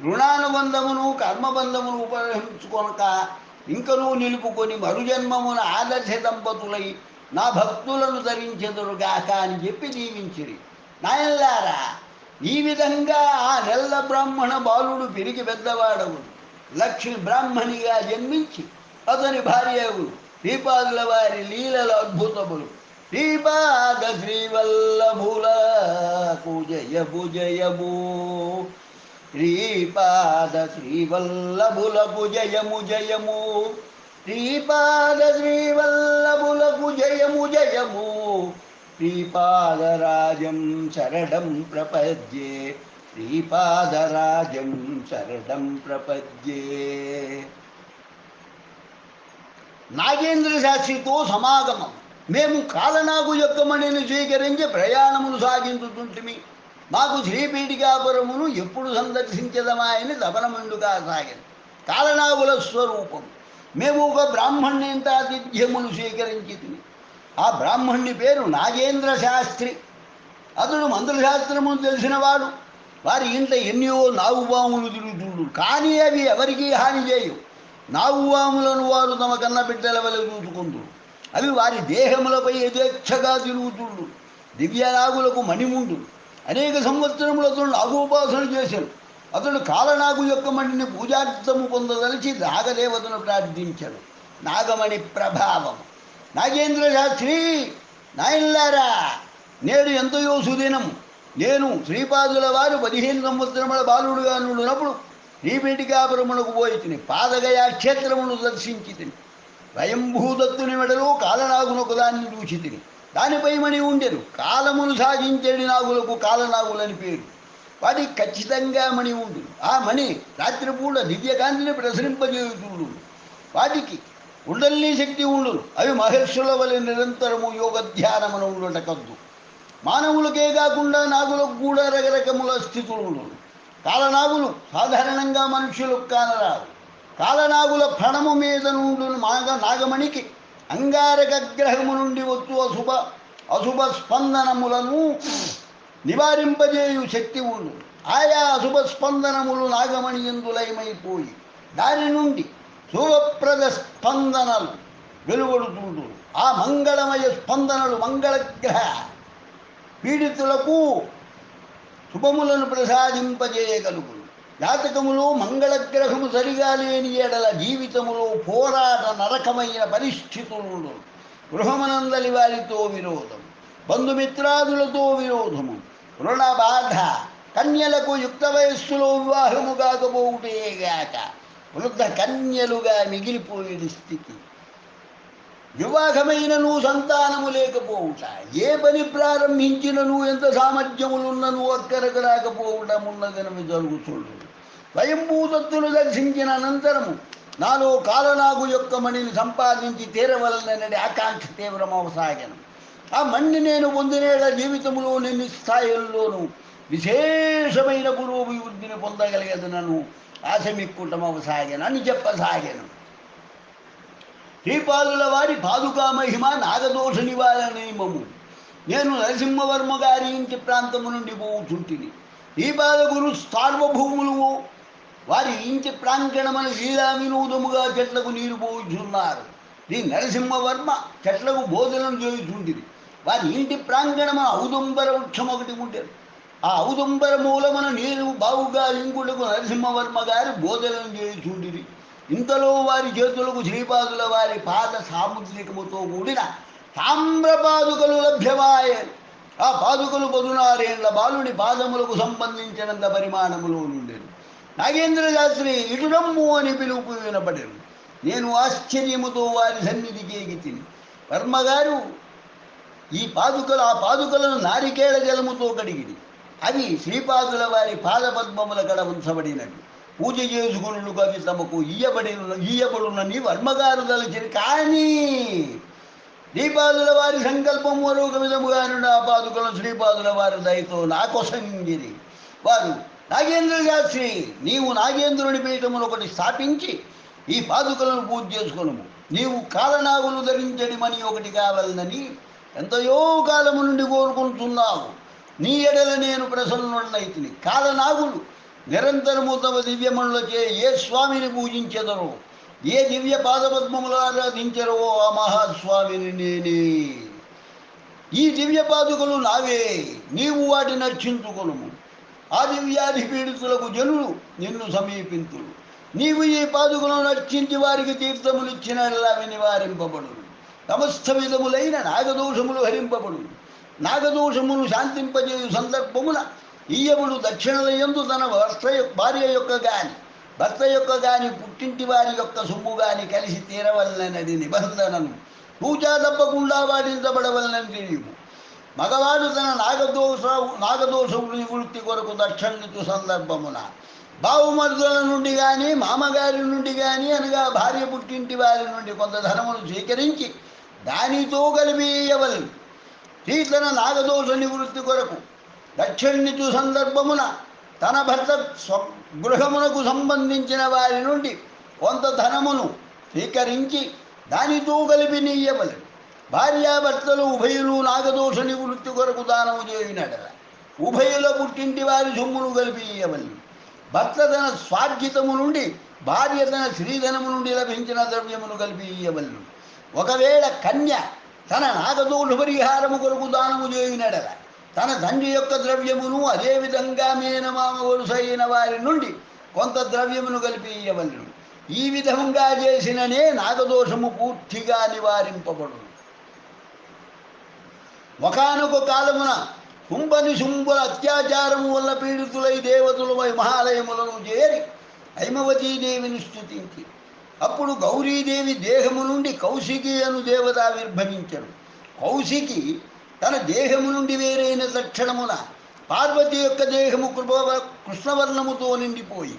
రుణానుబంధమును కర్మబంధమును ఉపయోగించుకొనక ఇంకనూ నిలుపుకొని మరుజన్మమున ఆదర్శ దంపతులై నా భక్తులను ధరించెదరుగాక అని చెప్పి దీవించిరి. నాయనలారా, ఈ విధంగా ఆ నెల్ల బ్రాహ్మణ బాలుడు పెరిగి పెద్దవాడవు లక్ష్మి బ్రాహ్మణిగా జన్మించి అతని భార్యవు శ్రీపాదుల వారి లీలలు అద్భుతములు. శ్రీపాద శ్రీవల్లభులకు జయము జయము, శ్రీపాద శ్రీవల్లభులకు జయము జయము, శ్రీపాద శ్రీవల్లభులకు జయము జయము, శ్రీపాదరాజం శరణం ప్రపద్యే, శ్రీపాదరాజం శరణం ప్రపద్యే. నాగేంద్ర శాస్త్రితో సమాగమం. మేము కాలనాగు యొక్క మణిని స్వీకరించి ప్రయాణమును సాగించుతుంటిమి. మాకు శ్రీపీఠికాపురమును ఎప్పుడు సందర్శించదమాయని తపనముండుగా సాగింది. కాలనాగుల స్వరూపం. మేము ఒక బ్రాహ్మణ్యంత ఆతిథ్యమును స్వీకరించి ఆ బ్రాహ్మణుని పేరు నాగేంద్ర శాస్త్రి. అతడు మంత్రశాస్త్రమును తెలిసినవాడు. వారి ఇంట ఎన్నో నాగుపాములు తిరుగుతుండు, కానీ అవి ఎవరికీ హాని చేయవు. నాగుపాములను వారు తమ కన్న బిడ్డల వలె చూసుకుంటారు. అవి వారి దేహములపై యథేచ్ఛగా తిరుగుతుండు. దివ్యనాగులకు మణిముండు. అనేక సంవత్సరములతో నాగోపాసన చేశాడు. అతడు కాలనాగు యొక్క మణిని పూజార్థము పొందదలిచి నాగదేవతను ప్రార్థించాడు. నాగమణి ప్రభావం. నాగేంద్ర శాస్త్రి, నాయనలారా, నేడు ఎంతయో సుదినం. నేను శ్రీపాదుల వారు 15 సంవత్సరముల బాలుడుగా నుండినప్పుడు శ్రీపీఠికాపురమునకు పోయి తిని పాదగయా క్షేత్రమును దర్శించి తిని స్వయంభూదత్తుని మెడలో కాలనాగునొక దాన్ని చూచి తిని దానిపై మణి ఉండెను. కాలమును సాగించేడి నాగులకు కాలనాగులని పేరు. వాటికి ఖచ్చితంగా మణి ఉండు. ఆ మణి రాత్రిపూట దివ్యకాంతిని ప్రసరింపజేయుతుండు. వాటికి ఉండల్ని శక్తి ఉండును. అవి మహర్షుల వలె నిరంతరము యోగధ్యానమును ఉండటకద్దు. మానవులకే కాకుండా నాగులకు కూడా రకరకముల స్థితులు ఉండును. కాలనాగులు సాధారణంగా మనుష్యులకు కానరాదు. కాలనాగుల ప్రాణము మీద నుండి నాగమణికి అంగారక గ్రహము నుండి వచ్చు అశుభ స్పందనములను నివారింపజేయు శక్తి ఉండు. ఆయా అశుభ స్పందనములు నాగమణి యందు లయమైపోయి దాని నుండి శుభప్రద స్పందనలు వెలువడుతుండు. ఆ మంగళమయ స్పందనలు మంగళగ్రహ పీడితులకు శుభములను ప్రసాదింపజేయగలుగును. జాతకములో మంగళగ్రహము సరిగా లేని ఎడల జీవితములో పోరాట నరకమైన పరిస్థితులు. గృహమనందలి వారితో విరోధం, బంధుమిత్రాదులతో విరోధము, రుణ బాధ, కన్యలకు యుక్త వయస్సులో వివాహము కాకపోవుటేగాక వృద్ధ కన్యలుగా మిగిలిపోయేది స్థితి. వివాహమైనను సంతానము లేకపోవుట, ఏ పని ప్రారంభించినను ఎంత సామర్థ్యములున్నను అక్కరకు రాకపోవటం ఉన్నదని జరుగుతుంది. స్వయంభూదత్తును దర్శించిన అనంతరము నాలో కాలనాగు యొక్క మణిని సంపాదించి తీరవలనని ఆకాంక్ష తీవ్రమవసాగను. ఆ మణిని నేను పొందినేట జీవితంలో నిన్ని స్థాయిల్లోనూ విశేషమైన పురోభివృద్ధిని పొందగలిగేదనను ఆశమిక్కుటమవసాగను అని చెప్పసాగాను. శ్రీపాదుల వారి పాదుకా మహిమ నాగదోష నివారణ నియమము. నేను నరసింహవర్మ గారి ఇంటి ప్రాంతము నుండి పోవుచుంటిని. శ్రీపాద గురు సార్వభౌములు వారి ఇంటి ప్రాంగణమున లీలా వినోదముగా చెట్లకు నీరు పోవుచున్నారు. శ్రీ నరసింహవర్మ చెట్లకు బోధనలు చేయుచుంటిది. వారి ఇంటి ప్రాంగణమున ఔదుంబర వృక్షం ఒకటి ఉండేది. ఆ ఔదుంబర మూలమున నీరు బావుగా ఇంకుటకు నరసింహవర్మ గారు బోధనలు చేయుచుంటిది. ఇంతలో వారి చేతులకు శ్రీపాదుల వారి పాద సాముద్రికముతో కూడిన తామ్రపాదుకలు లభ్యమాయే. ఆ పాదుకలు 16 ఏళ్ల బాలుని పాదములకు సంబంధించినంత పరిమాణములో నుండెను. నాగేంద్ర శాస్త్రి ఇటురమ్ము అని పిలుపు వినపడెను. నేను ఆశ్చర్యముతో వారి సన్నిధికి ఎగితిని. వర్మగారు ఆ పాదుకలను నారికేళ జలముతో కడిగిడి. అవి శ్రీపాదుల వారి పాదపద్మముల కడ ఉంచబడినట్టు పూజ చేసుకున్నకు అవి తమకు ఇయ్యబడునని వర్మగారు తలచిరి. కానీ శ్రీపాదుల వారి సంకల్పం మరొక విధముగాను నా పాదుకలను శ్రీపాదుల వారి దయతో నాకొసంగిరి. వారు నాగేంద్ర శాస్త్రి, నీవు నాగేంద్రుని పీఠమును ఒకటి స్థాపించి ఈ పాదుకలను పూజ చేసుకును. నీవు కాలనాగులు ధరించడిమని ఒకటి కావాలని ఎంతయో కాలము నుండి కోరుకుంటున్నావు. నీ ఎడల నేను ప్రసన్నుడనైతిని. కాలనాగులు నిరంతరము తమ దివ్యమణులచే ఏ స్వామిని పూజించెదరో, ఏ దివ్య పాదపద్మములు ఆరాధించరో ఆ మహాస్వామిని నేనే. ఈ దివ్య పాదుకలు నావే, నీవు వాటిని అర్చించుకొను. ఆ దివ్యాధి పీడితులకు జనులు నిన్ను సమీపింతులు. నీవు ఈ పాదుకలను అర్చించి వారికి తీర్థములు ఇచ్చినట్లా అవి నివారింపబడు. సమస్త విధములైన నాగదోషములు హరింపబడు. నాగదోషమును శాంతింపజేయు సందర్భమున ఈయముడు దక్షిణలయందు తన భార్య యొక్క గాని భర్త యొక్క గాని పుట్టింటి వారి యొక్క సొమ్ము గాని కలిసి తీరవలనది నిబంధనను పూజా తప్పకుండా పాటించబడవలనని తెలియము. మగవాడు తన నాగదోషములు నివృత్తి కొరకు దక్షిణిచ్చు సందర్భమున బావుమరుదుల నుండి కానీ మామగారి నుండి కానీ అనగా భార్య పుట్టింటి వారి నుండి కొంత ధనమును స్వీకరించి దానితో కలిపి ఇయ్యవలెను. స్త్రీ తన నాగదోష నివృత్తి కొరకు దక్షిణిచ్చు సందర్భమున తన భర్త స్వగృహమునకు సంబంధించిన వారి నుండి కొంత ధనమును స్వీకరించి దానితో కలిపి నీయవలెను. భార్యాభర్తలు ఉభయులు నాగదోష నివృత్తి కొరకు దానము చేయునడల ఉభయుల పుట్టింటి వారి సొమ్మును కలిపి ఇయ్యవలెను. భర్త తన స్వార్జితము నుండి భార్య తన స్త్రీధనము నుండి లభించిన ద్రవ్యమును కలిపి ఇయ్యవలెను. ఒకవేళ కన్య తన నాగదోష పరిహారము కొరకు దానము చేయునడల తన తండ్రి యొక్క ద్రవ్యమును అదేవిధంగా మేనమామ వరుసైన వారి నుండి కొంత ద్రవ్యమును కలిపి ఇయ్యవలెను. ఈ విధంగా చేసిననే నాగదోషము పూర్తిగా నివారింపబడు. ఒకానొక కాలమున కుంభనిశుంభుల అత్యాచారము వల్ల పీడితులై దేవతలు మహాలయములను చేరి హైమవతీదేవిని స్తుతించి అప్పుడు గౌరీదేవి దేహము నుండి కౌశికి అను దేవత ఆవిర్భవించను. కౌశికి తన దేహము నుండి వేరైన తక్షణమున పార్వతి యొక్క దేహము కృష్ణవర్ణముతో నిండిపోయి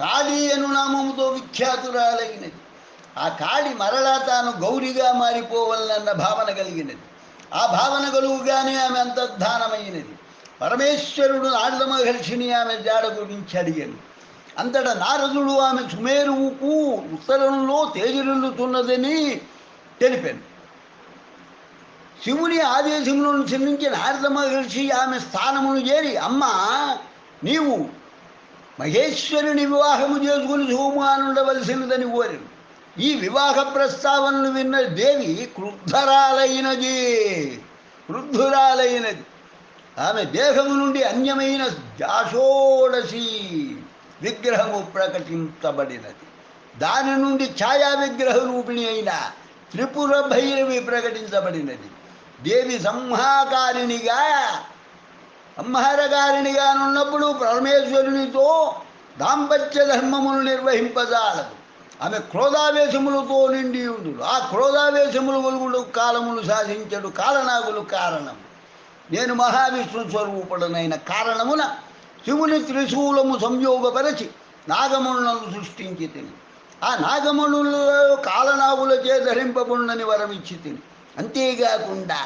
కాళీ అను నామముతో విఖ్యాతురాలైనది. ఆ కాళి మరలా తాను గౌరిగా మారిపోవాలన్న భావన కలిగినది. ఆ భావన కలుగుగానే ఆమె అంతర్ధానమైనది. పరమేశ్వరుడు నారద మహర్షిని ఆమె జాడ గురించి అడిగాను. అంతటా నారదుడు ఆమె సుమేరువుకు ఉత్తరంలో తేజరిల్లుతున్నదని తెలిపాను. శివుని ఆదేశములను చెల్లించి నారద మహర్షి ఆమె స్థానమును చేరి, అమ్మ నీవు మహేశ్వరుని వివాహము చేసుకుని సుఖముగానుండవలసినదని కోరాను. ఈ వివాహ ప్రస్తావనలు విన్న దేవి క్రుద్ధురాలైనది. ఆమె దేహము నుండి అన్యమైన జాషోడసి విగ్రహము ప్రకటించబడినది. దాని నుండి ఛాయా విగ్రహ రూపిణి అయిన త్రిపుర భైరవి ప్రకటించబడినది. దేవి సంహారకారిణిగానున్నప్పుడు పరమేశ్వరునితో దాంపత్య ధర్మమును నిర్వహింపజాలదు. ఆమె క్రోధావేశములతో నిండి ఉండు. ఆ క్రోధావేశములు వెలుగుడు కాలములు సాధించడు కాలనాగులు కారణం. నేను మహావిష్ణు స్వరూపుడనైన కారణమున శివుని త్రిశూలము సంయోగపరచి నాగమణులను సృష్టించి తిని ఆ నాగమణులలో కాలనాగులచే ధరింపబుండని వరమిచ్చి తిని. అంతేకాకుండా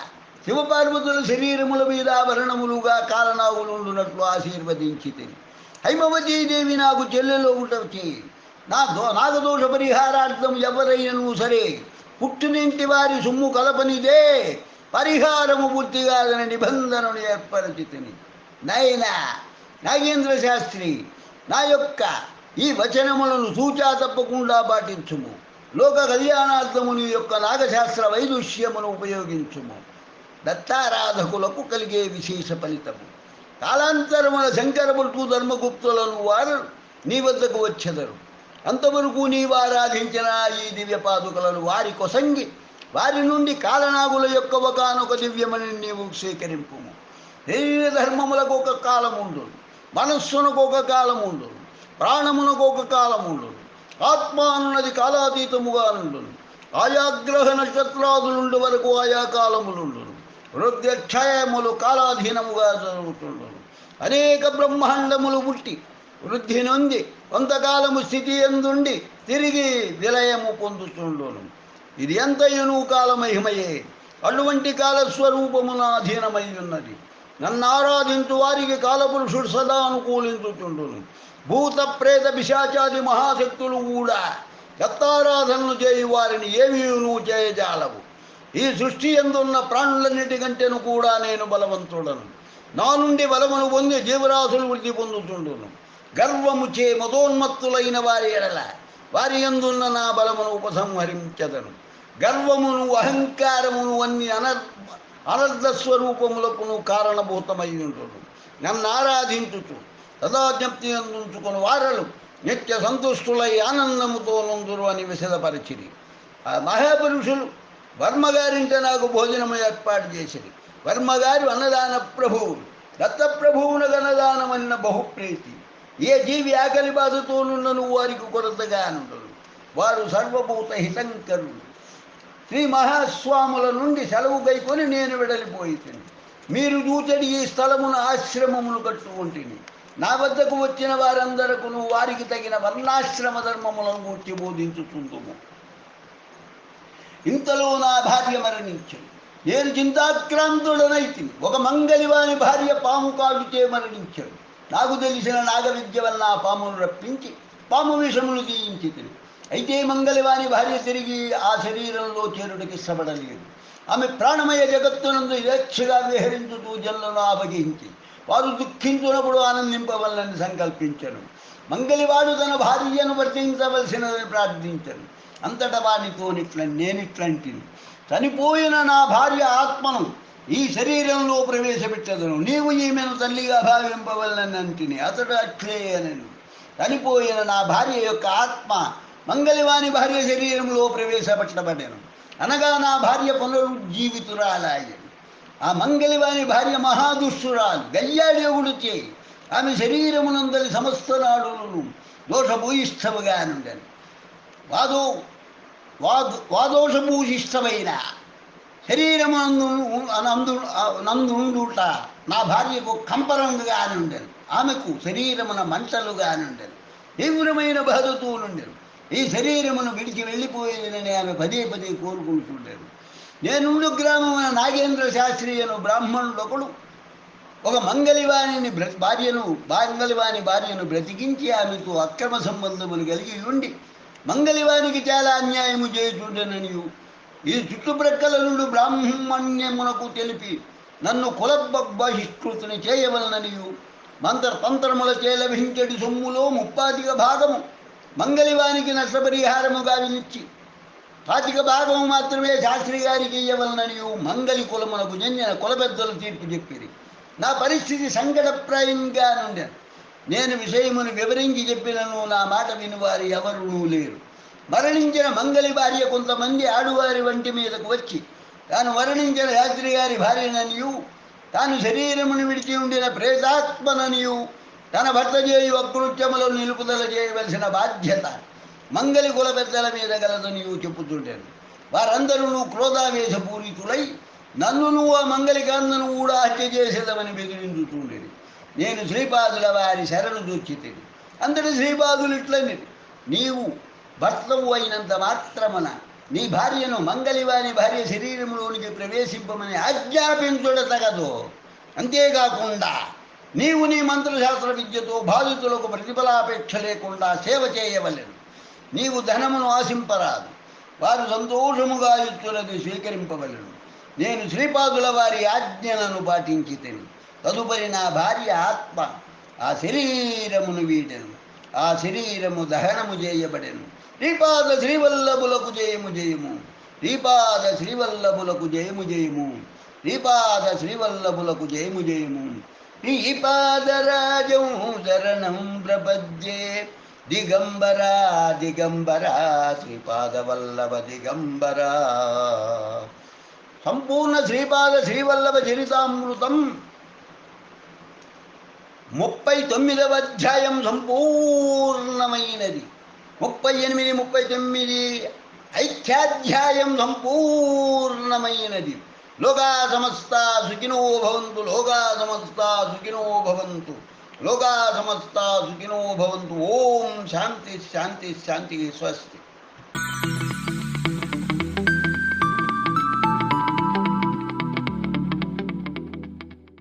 శివపార్వతుల శరీరముల మీద ఆభరణములుగా కాలనాగులుండునట్లు ఆశీర్వదించి తిని. హైమవతీదేవి నాకు చెల్లెలొకట చేయి. నాగదోష పరిహారార్థం ఎవరైనను సరే పుట్టినింటి వారి సొమ్ము కలపనిదే పరిహారము పూర్తిగాదని నిబంధనను ఏర్పరచి తిని. నైనా నాగేంద్ర శాస్త్రి, నా యొక్క ఈ వచనములను సూచా తప్పకుండా పాటించుము. లోక కళ్యాణార్థము నీ యొక్క నాగశాస్త్ర వైదుష్యమును ఉపయోగించుము. దత్తారాధకులకు కలిగే విశేష ఫలితము. కాలాంతరమున శంకరభట్టు ధర్మగుప్తులను వారు నీ వద్దకు వచ్చెదరు. అంతవరకు నీవు ఆరాధించిన ఈ దివ్య పాదుకలను వారి కొసంగి వారి నుండి కాలనాగుల యొక్క ఒకనొక దివ్యమని నీవు స్వీకరింపుము. శరీర ధర్మములకు ఒక కాలముండు, మనస్సునకు ఒక కాలముండు, ప్రాణమునకు ఒక కాలముండు. ఆత్మ అన్నది కాలాతీతముగా నుండు. ఆయా గ్రహ నక్షత్రాదులుండు వరకు ఆయా కాలములుండు. వృద్ధ్యక్షయములు కాలాధీనముగా జరుగుతుండు. అనేక బ్రహ్మాండములు పుట్టి వృద్ధి నొంది కొంతకాలము స్థితి ఎందుండి తిరిగి విలయము పొందుతుండును. ఇది ఎంతయును కాలమహిమయే. అటువంటి కాలస్వరూపము నా అధీనమై ఉన్నది. నన్ను ఆరాధించు వారికి కాలపురుషుడు సదా అనుకూలించుతుండును. భూత ప్రేత పిశాచాది మహాశక్తులు కూడా దత్తారాధనలు చేయి వారిని ఏమీ నువ్వు చేయజాలవు. ఈ సృష్టి ఎందున్న ప్రాణులన్నిటికంటేను కూడా నేను బలవంతుడను. నా నుండి బలమును పొంది జీవరాశులు వృద్ధి పొందుతుండును. గర్వము చే మదోన్మత్తులైన వారి ఎడల వారి ఎందున్న నా బలమును ఉపసంహరించదను. గర్వమును అహంకారమును అన్ని అనర్థ స్వరూపములకు కారణభూతమై ఉండును. నన్ను ఆరాధించుచు సదా జ్ఞప్తి అందుకుని వారలు నిత్య సంతుష్టులై ఆనందముతో నుందురు అని విశదపరిచిరి. ఆ మహాపురుషులు వర్మగారింట నాకు భోజనము ఏర్పాటు చేసిరి. వర్మగారు అన్నదాన ప్రభువు. దత్తప్రభువునకు అన్నదానమన్న బహుప్రీతి. ఏ జీవి ఆకలి బాధతోనున్నను వారికి కొరతగా నుండును. వారు సర్వభూత హితంకరులు. శ్రీ మహాస్వాముల నుండి సెలవు గైకొని నేను వెడలిపోయితిని. మీరు చూచడి ఈ స్థలమును ఆశ్రమమును కట్టుకుంటుని. నా వద్దకు వచ్చిన వారందరకు వారికి తగిన వర్ణాశ్రమ ధర్మములను గూర్చి బోధించుతుందుము. ఇంతలో నా భార్య మరణించింది. నేను చింతాక్రాంతుడనైతిని. ఒక మంగళివాని భార్య పాము కాలుచే మరణించాడు. నాకు తెలిసిన నాగ విద్య వల్ల ఆ పామును రప్పించి పాము విషములు తీయించి తిని. అయితే మంగళివాని భార్య తిరిగి ఆ శరీరంలో చేరుడికి ఇష్టపడలేదు. ఆమె ప్రాణమయ జగత్తునందు యథేచ్ఛగా విహరించుతూ జనులను ఆవగించి వారు దుఃఖించినప్పుడు ఆనందింపవల్లని సంకల్పించను. మంగళివాడు తన భార్యను వర్తించవలసినదని ప్రార్థించను. అంతటా వానితో నేనిట్లాంటిని. చనిపోయిన నా భార్య ఆత్మను ఈ శరీరంలో ప్రవేశపెట్టదను. నీవు ఈమెను తల్లిగా భావింపవల్లని అంటిని. అతడు అట్లే అనను. చనిపోయిన నా భార్య యొక్క ఆత్మ మంగళివాని భార్య శరీరంలో ప్రవేశపెట్టబడెను. అనగా నా భార్య పునరుజ్జీవితురాలాయను. ఆ మంగళివాని భార్య మహాదుష్టురాలు, గయ్యాడేవుడు చేయి. ఆమె శరీరమునందరి సమస్త నాడులను దోషభూయిష్టముగా నుండెను. వాదోషభూయిష్టమైన శరీరమునందు నందుండుట నా భార్యకు కంపరంగా నుండెను. ఆమెకు శరీరమున మంటలుగా నుండెను. తీవ్రమైన బాధతో నుండెను. ఈ శరీరమును విడిచి వెళ్ళిపోయేదని ఆమె పదే పదే కోరుకుంటుండేను. నేనుండు గ్రామమైన నాగేంద్ర శాస్త్రి అను బ్రాహ్మణుడొకడు ఒక మంగళివాని భార్యను బ్రతికించి ఆమెతో అక్రమ సంబంధములు కలిగి ఉండి మంగళివానికి చాలా అన్యాయము చేయుచుండెననియు ఈ చుట్టుప్రక్కల నుండి బ్రాహ్మణ్యమునకు తెలిపి నన్ను కులబహిష్కృతిని చేయవలననియు మంత్రతంత్రములచే లభించడి సొమ్ములో 30% మంగళివానికి నష్టపరిహారముగా వినిచ్చి 25% మాత్రమే శాస్త్రి గారికి ఇయ్యవలననియు మంగళి కులమునకు చెందిన కుల పెద్దలు తీర్పు చెప్పిరి. నా పరిస్థితి సంకటప్రాయంగా నుండెను. నేను విషయమును వివరించి చెప్పినను నా మాట వినివారు ఎవరూ లేరు. మరణించిన మంగళి భార్య కొంతమంది ఆడువారి వంటి మీదకు వచ్చి తాను మరణించిన శాస్త్రి గారి భార్యననియు తాను శరీరమును విడిచి ఉండిన ప్రేతాత్మననియు తన భర్త చేయు అకృత్యములను నిలుపుదల చేయవలసిన బాధ్యత మంగళి కుల పెద్దల మీద గలదనియు చెప్పుతుంటాను. వారందరూ క్రోధావేశపూరితులై నన్నును ఆ మంగళికాంతను కూడా హత్య చేసేదమని బెదిరించుతుండేది. నేను శ్రీపాదుల వారి శరణు దూచితిని. అంతటి శ్రీపాదులు ఇట్లని, నీవు భర్తవు అయినంత మాత్రమున నీ భార్యను మంగళివాని భార్య శరీరంలోనికి ప్రవేశింపమని ఆజ్ఞాపించుట తగదు. అంతేకాకుండా నీవు నీ మంత్రశాస్త్ర విద్యతో బాధితులకు ప్రతిఫలాపేక్ష లేకుండా సేవ చేయవలెను. నీవు ధనమును ఆశింపరాదు. వారు సంతోషముగా ఇచ్చున్నది స్వీకరింపవలెను. నేను శ్రీపాదుల వారి ఆజ్ఞలను పాటించి తిని తదుపరి నా భార్య ఆత్మ ఆ శరీరమును వీడెను. ఆ శరీరము దహనము చేయబడెను. శ్రీపాద శ్రీవల్లభులకు జయము జయము. శ్రీపాద శ్రీవల్లభులకు జయము జయము. శ్రీపాద శ్రీవల్లభులకు జయము జయము. శ్రీపాదరాజం శరణం ప్రపద్యే. దిగంబరా దిగంబరా శ్రీపాదవల్లభ దిగంబరా. సంపూర్ణ శ్రీపాద శ్రీవల్లభ చరితామృతం 39వ అధ్యాయం సంపూర్ణమైనది. 38, 39 ఐక్యాధ్యాయం సంపూర్ణమైనది. లోకా సమస్త సుఖినో భవంతు. లోకా సమస్త సుఖినో భవంతు. లోకా సమస్తా సుఖినో భవంతు. ఓం శాంతి శాంతి శాంతి. స్వస్తి.